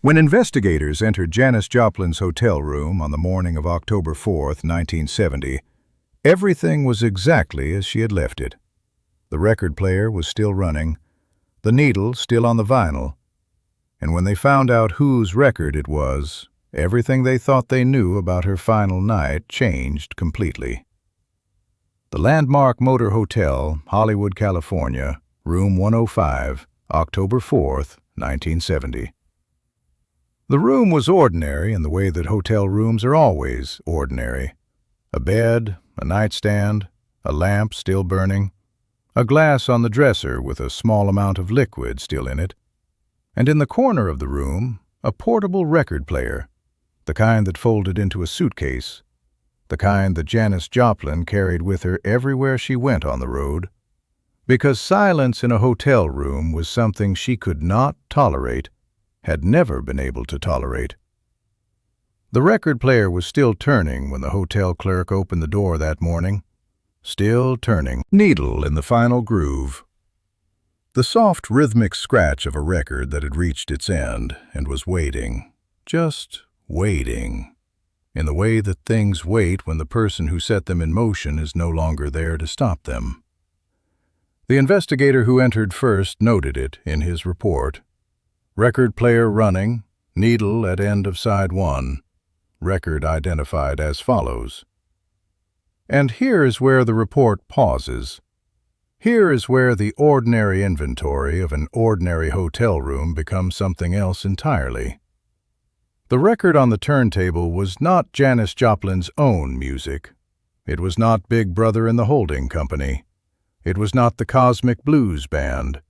When investigators entered Janis Joplin's hotel room on the morning of October 4th, 1970, everything was exactly as she had left it. The record player was still running, the needle still on the vinyl, and when they found out whose record it was, everything they thought they knew about her final night changed completely. The Landmark Motor Hotel, Hollywood, California, Room 105, October 4th, 1970. The room was ordinary in the way that hotel rooms are always ordinary. A bed, a nightstand, a lamp still burning, a glass on the dresser with a small amount of liquid still in it, and in the corner of the room, a portable record player, the kind that folded into a suitcase, the kind that Janis Joplin carried with her everywhere she went on the road, because silence in a hotel room was something she could not tolerate, had never been able to tolerate. The record player was still turning when the hotel clerk opened the door that morning. Still turning. Needle in the final groove. The soft rhythmic scratch of a record that had reached its end and was waiting. Just waiting. In the way that things wait when the person who set them in motion is no longer there to stop them. The investigator who entered first noted it in his report. Record player running, needle at end of side 1, record identified as follows. And here is where the report pauses. Here is where the ordinary inventory of an ordinary hotel room becomes something else entirely. The record on the turntable was not Janis Joplin's own music. It was not Big Brother and the Holding Company. It was not the Cosmic Blues Band.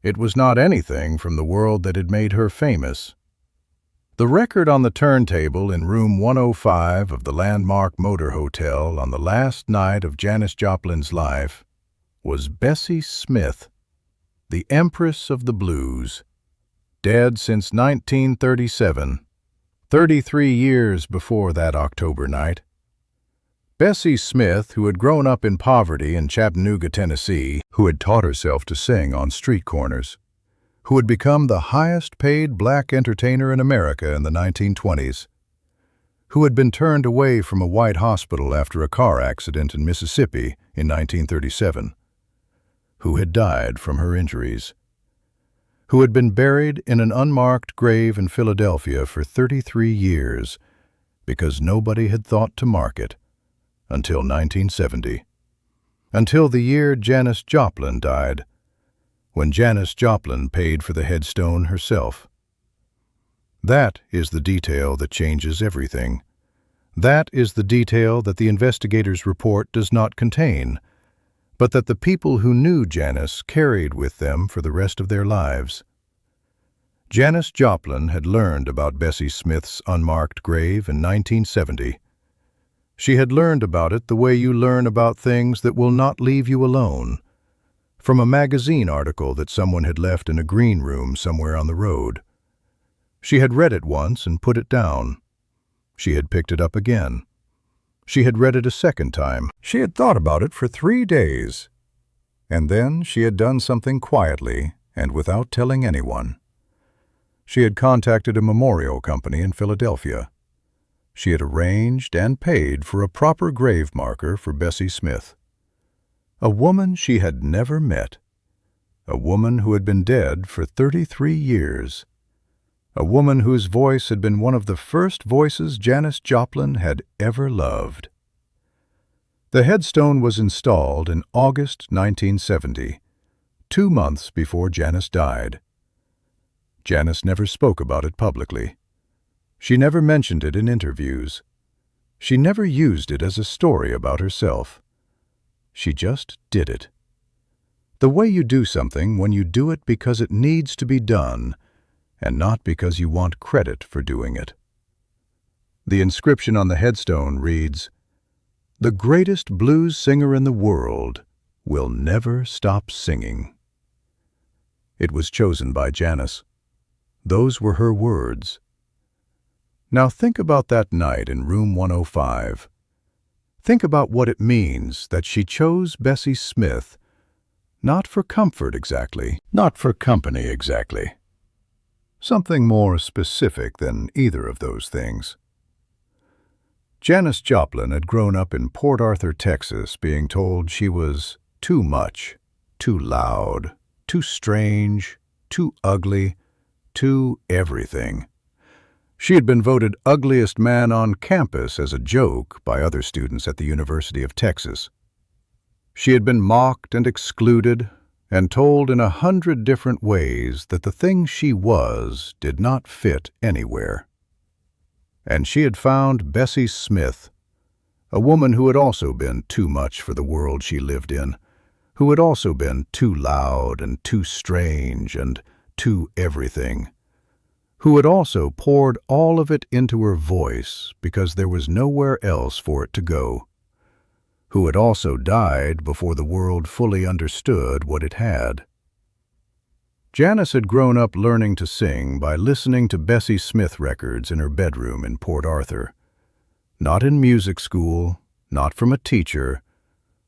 It was not anything from the world that had made her famous. The record on the turntable in room 105 of the Landmark Motor Hotel on the last night of Janis Joplin's life was Bessie Smith, the Empress of the Blues, dead since 1937, 33 years before that October night. Bessie Smith, who had grown up in poverty in Chattanooga, Tennessee, who had taught herself to sing on street corners, who had become the highest-paid black entertainer in America in the 1920s, who had been turned away from a white hospital after a car accident in Mississippi in 1937, who had died from her injuries, who had been buried in an unmarked grave in Philadelphia for 33 years because nobody had thought to mark it, until 1970, until the year Janis Joplin died, when Janis Joplin paid for the headstone herself. That is the detail that changes everything. That is the detail that the investigator's report does not contain, but that the people who knew Janis carried with them for the rest of their lives. Janis Joplin had learned about Bessie Smith's unmarked grave in 1970. She had learned about it the way you learn about things that will not leave you alone, from a magazine article that someone had left in a green room somewhere on the road. She had read it once and put it down. She had picked it up again. She had read it a second time. She had thought about it for 3 days. And then she had done something quietly and without telling anyone. She had contacted a memorial company in Philadelphia. She had arranged and paid for a proper grave marker for Bessie Smith. A woman she had never met. A woman who had been dead for 33 years. A woman whose voice had been one of the first voices Janis Joplin had ever loved. The headstone was installed in August 1970, 2 months before Janis died. Janis never spoke about it publicly. She never mentioned it in interviews. She never used it as a story about herself. She just did it. The way you do something when you do it because it needs to be done, and not because you want credit for doing it. The inscription on the headstone reads, "The greatest blues singer in the world will never stop singing." It was chosen by Janis. Those were her words. Now think about that night in room 105. Think about what it means that she chose Bessie Smith, not for comfort exactly, not for company exactly, something more specific than either of those things. Janis Joplin had grown up in Port Arthur, Texas, being told she was too much, too loud, too strange, too ugly, too everything. She had been voted ugliest man on campus as a joke by other students at the University of Texas. She had been mocked and excluded and told in 100 different ways that the thing she was did not fit anywhere. And she had found Bessie Smith, a woman who had also been too much for the world she lived in, who had also been too loud and too strange and too everything, who had also poured all of it into her voice because there was nowhere else for it to go, who had also died before the world fully understood what it had. Janis had grown up learning to sing by listening to Bessie Smith records in her bedroom in Port Arthur. Not in music school, not from a teacher,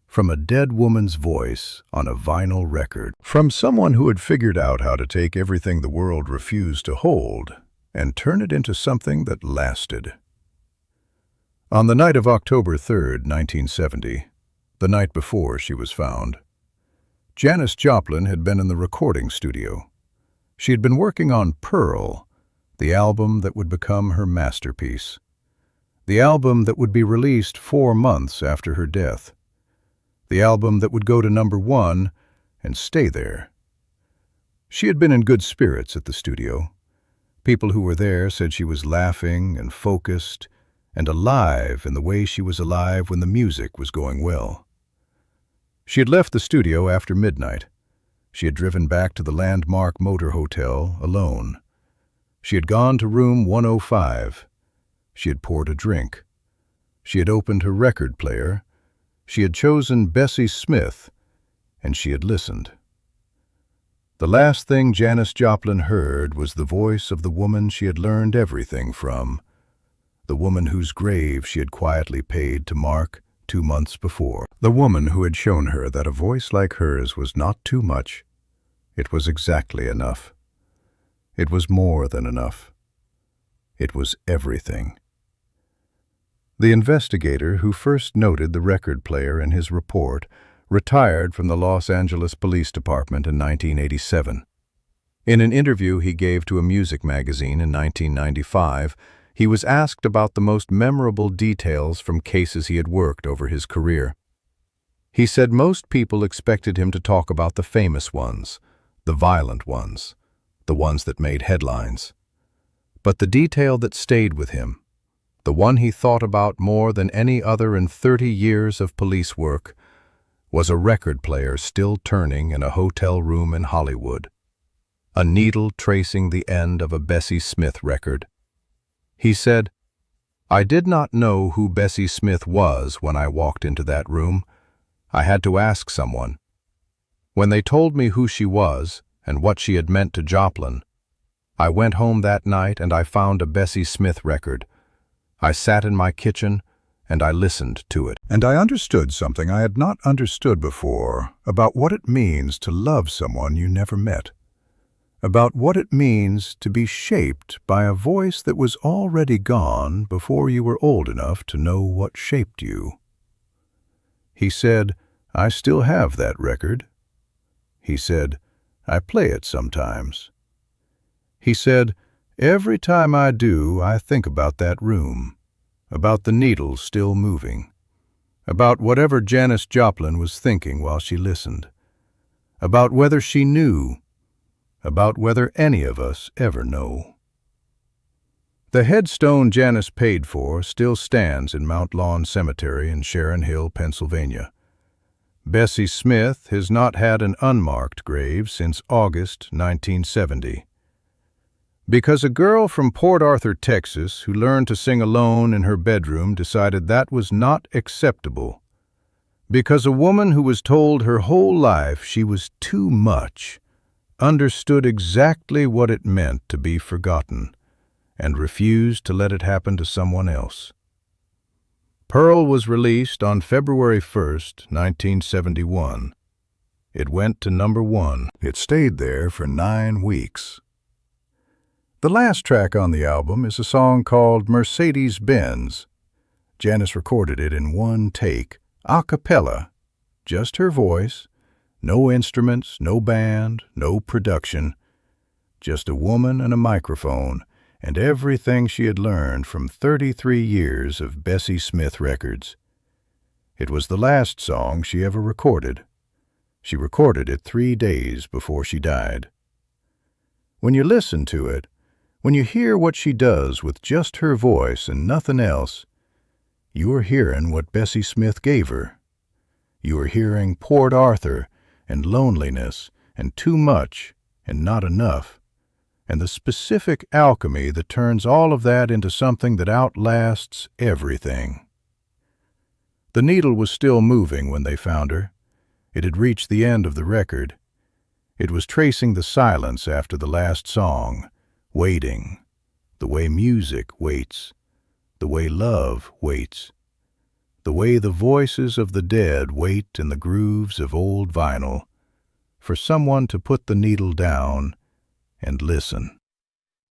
from a dead woman's voice on a vinyl record. From someone who had figured out how to take everything the world refused to hold and turn it into something that lasted. On the night of October 3rd, 1970, the night before she was found, Janis Joplin had been in the recording studio. She had been working on Pearl, the album that would become her masterpiece. The album that would be released 4 months after her death. The album that would go to #1 and stay there. She had been in good spirits at the studio. People who were there said she was laughing and focused and alive in the way she was alive when the music was going well. She had left the studio after midnight. She had driven back to the Landmark Motor Hotel alone. She had gone to room 105. She had poured a drink. She had opened her record player. She had chosen Bessie Smith, and she had listened. The last thing Janis Joplin heard was the voice of the woman she had learned everything from, the woman whose grave she had quietly paid to mark 2 months before. The woman who had shown her that a voice like hers was not too much. It was exactly enough. It was more than enough. It was everything. The investigator who first noted the record player in his report retired from the Los Angeles Police Department in 1987. In an interview he gave to a music magazine in 1995, he was asked about the most memorable details from cases he had worked over his career. He said most people expected him to talk about the famous ones, the violent ones, the ones that made headlines. But the detail that stayed with him, the one he thought about more than any other in 30 years of police work, was a record player still turning in a hotel room in Hollywood, a needle tracing the end of a Bessie Smith record. He said, "I did not know who Bessie Smith was when I walked into that room. I had to ask someone. When they told me who she was and what she had meant to Joplin, I went home that night and I found a Bessie Smith record. I sat in my kitchen and I listened to it. And I understood something I had not understood before about what it means to love someone you never met. About what it means to be shaped by a voice that was already gone before you were old enough to know what shaped you." He said, "I still have that record." He said, "I play it sometimes." He said, "Every time I do, I think about that room, about the needle still moving, about whatever Janis Joplin was thinking while she listened, about whether she knew, about whether any of us ever know." The headstone Janis paid for still stands in Mount Lawn Cemetery in Sharon Hill, Pennsylvania. Bessie Smith has not had an unmarked grave since August 1970. Because a girl from Port Arthur, Texas, who learned to sing alone in her bedroom decided that was not acceptable. Because a woman who was told her whole life she was too much understood exactly what it meant to be forgotten and refused to let it happen to someone else. Pearl was released on February 1st, 1971. It went to #1. It stayed there for 9 weeks. The last track on the album is a song called Mercedes-Benz. Janis recorded it in one take, a cappella, just her voice, no instruments, no band, no production, just a woman and a microphone and everything she had learned from 33 years of Bessie Smith records. It was the last song she ever recorded. She recorded it 3 days before she died. When you listen to it, when you hear what she does with just her voice and nothing else, you are hearing what Bessie Smith gave her. You are hearing Port Arthur and loneliness and too much and not enough, and the specific alchemy that turns all of that into something that outlasts everything. The needle was still moving when they found her. It had reached the end of the record. It was tracing the silence after the last song, waiting, the way music waits, the way love waits, the way the voices of the dead wait in the grooves of old vinyl, for someone to put the needle down and listen.